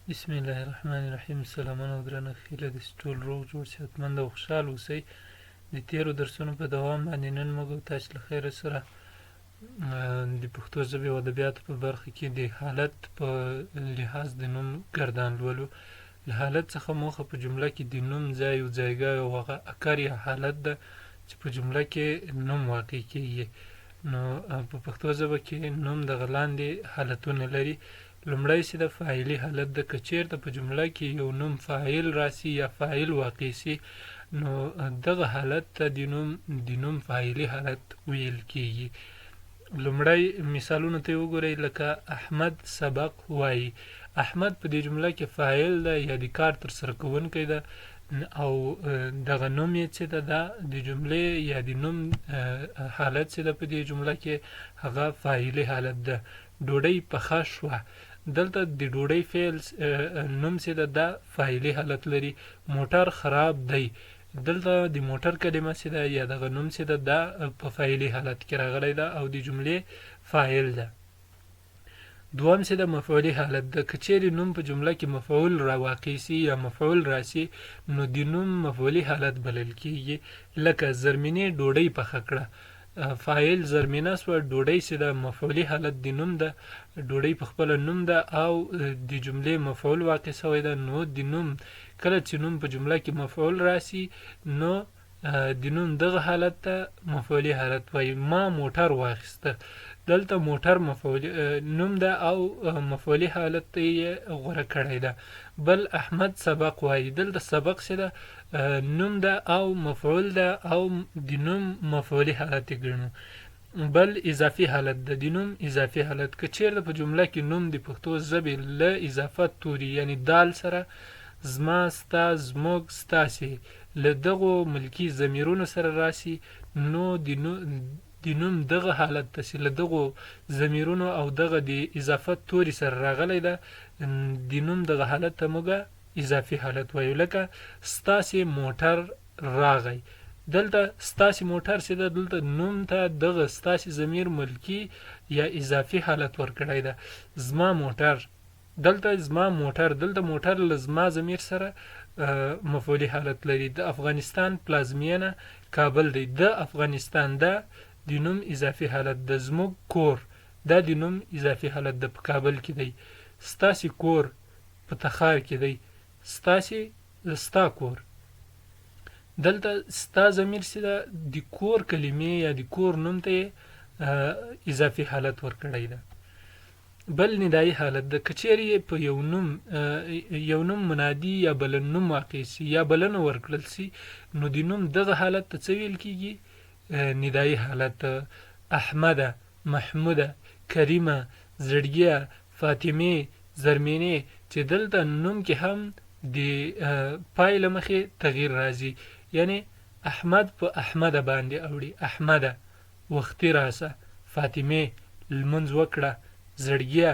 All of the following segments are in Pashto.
بسم الله الرحمن الرحیم. سلامونه او درنښت هیله ده چې ټول روغ جوړ صحتمند او خوشحال اوسئ. د تېرو درسونو په دوام باندې نن موږ تاسو له خیره سره د پښتو ژبې او ادبیاتو په برخه کې د حالت په لحاظ د نوم ګردان لولو. له حالت څخه موخه په جمله کې د نوم ځای او ځایګاه او هغه اکر یا حالت ده چې په جمله کې نوم واقع کیږي. نو په پښتو ژبه کې نوم دغه لاندې حالتونه لري. لومړی چې د فاعلي حالت د که چیرته په جمله کې یو نوم فاعل راسي یا فاعل واقع سي، نو دغه حالت ته د نوم فاعلي حالت ویل کیږي. لومړی مثالونو ته وګورئ، لکه احمد سبق وایي. احمد په دې جمله کې فاعل ده یا د کار ترسره کوونکی ده، او دغه نوم یې څه ده، دا د جملې یا د نوم حالت څه ده په دې جمله کې، هغه فاعلي حالت ده. ډوډۍ پخه شوه، دلته د ډوډۍ فعل نوم څه ده، دا فاعلي حالت لري. موټر خراب دی، دلته د موټر کلمه څه ده یا دغه نوم څه ده، دا په فاعلي حالت کې راغلی ده او د جملې فاعل ده. دوم څه ده، مفعولي حالت ده. که چیرې نوم په جمله کې مفعول را واقع سي یا مفعول راسي، نو د نوم مفعولي حالت بلل کیږي. لکه زرمینې ډوډۍ پخه کړه، فاعل زرمینه سوه، ډوډۍ څه ده مفعولي حالت د نوم ده، ډوډۍ په خپله نوم ده او د جملې مفعول واقع سوی ده. نو د نوم کله چې نوم په جمله کې مفعول راسي، نو د نوم دغه حالت ته مفعولي حالت وایي. ما موټر واخیسته، دلته موټر مفعول نوم ده او مفعولي حالت ته یې غوره کړی ده. بل احمد سبق وایي، دلته سبق څه ده، نوم ده او مفعول ده او د نوم مفعولي حالت یې ګڼو. بل اضافي حالت ده، د نوم اضافي حالت. که چیرته په جمله کې نوم د پښتو ژبې له اضافت توري یعنی دال سره زما، ستا، زموږ، ستاسې له دغو ملکي ضمیرونو سره راسي، نو د نوم دغه حالت ته چې له دغو ضمیرونو او دغه د اضافت توري سره راغلی ده، د نوم دغه حالت ته موږ اضافي حالت وایو. لکه ستاسې موټر راغی، دلته ستاسې موټر چې ده، دلته نوم ته دغه ستاسې ضمیر ملکي یا اضافي حالت ورکړی ده. زما موټر، دلته زما موټر، دلته موټر له زما ضمیر سره مفعولي حالت لري. د افغانستان پلازمینه کابل دی، د افغانستان ده د نوم اضافي حالت ده. زموږ کور، دا د نوم اضافي حالت ده، په کابل کې دی. ستاسې کور په تخار کې دی، ستاسې ستا کور، دلته ستا ضمیر چې ده د کور کلمې یا د کور نوم ته اضافي حالت ورکړی ده. بل ندایي حالت ده. که چیرې په یو نوم منادي یا بلن نوم واقع سي یا بلنه ورکړل سي، نو د نوم دغه حالت ته څه ویل کیږي، ندایي حالت. احمده، محموده، کریمه، زړګیه، فاطمې، زرمینې، چې دلته نوم کې هم د پای له مخې تغییر راځي، یعنی احمد په احمده باندې اوړي. احمده وختي راسه، فاطمې لمونځ وکړه، زړګیه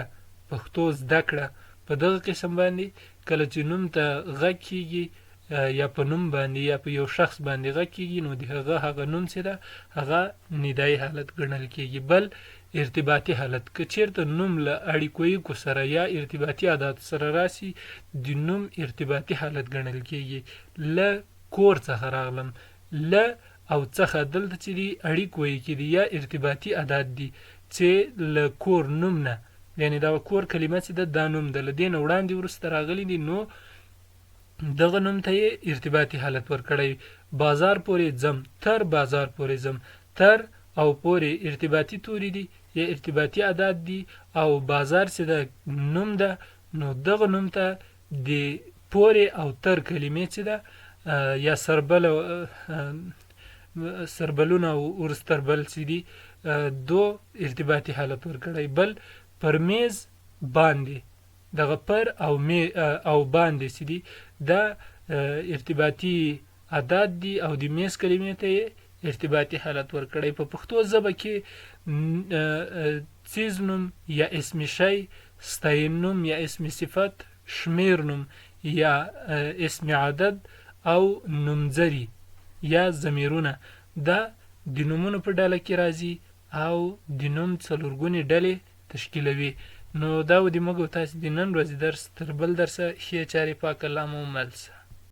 پښتو زده کړه. په دغه قسم باندې کله چې نوم ته غږ کیږي یا په نوم باندې یا په یو شخص باندې غږ کیږي، نو د هغه نوم چې ده هغه ندایي حالت ګڼل کیږي. بل ارتباطي حالت. که چیرته نوم له اړیکو سره یا ارتباطي عاداتو سره راسي، د نوم ارتباطي حالت ګڼل کیږي. له کور څخه راغلم، له او څخه دلته چې دي اړیکو کې دي یا ارتباطي عادات دي چې له کور نوم نه، یعنی دا کور کلمه چې ده دا نوم ده له دې نه وړاندې وروسته راغلی دي، نو دغه نوم ته یې ارتباطي حالت ورکړی. بازار پورې ځم، تر بازار پورې ځم، تر او پورې ارتباطي توري دي یا ارتباطي عادات دي، او بازار چې ده نوم ده، نو دغه نوم ته د پورې او تر کلمې چې ده یا سربلونه او ورستربل چې دي دو ارتباطي حالت ورکړی. بل پر میز باندې، دغه پر او باندې چې دي دا ارتباطي عادات دي او د میز کلمې ته ارتباطي حالت ورکړی. په پښتو ژبه کې څیز نوم یا اسم شی، ستاین نوم یا اسم صفت، شمیر نوم یا اسم عدد او نومځري یا ضمیرونه دا د نومونو په ډله کې راځي او د نوم څلورګونې ډلې تشکیلوي. نو دا و د موږ او تاسې د نن ورځې درس تر بل درسه ښې چارې پاک الله مو مل شه.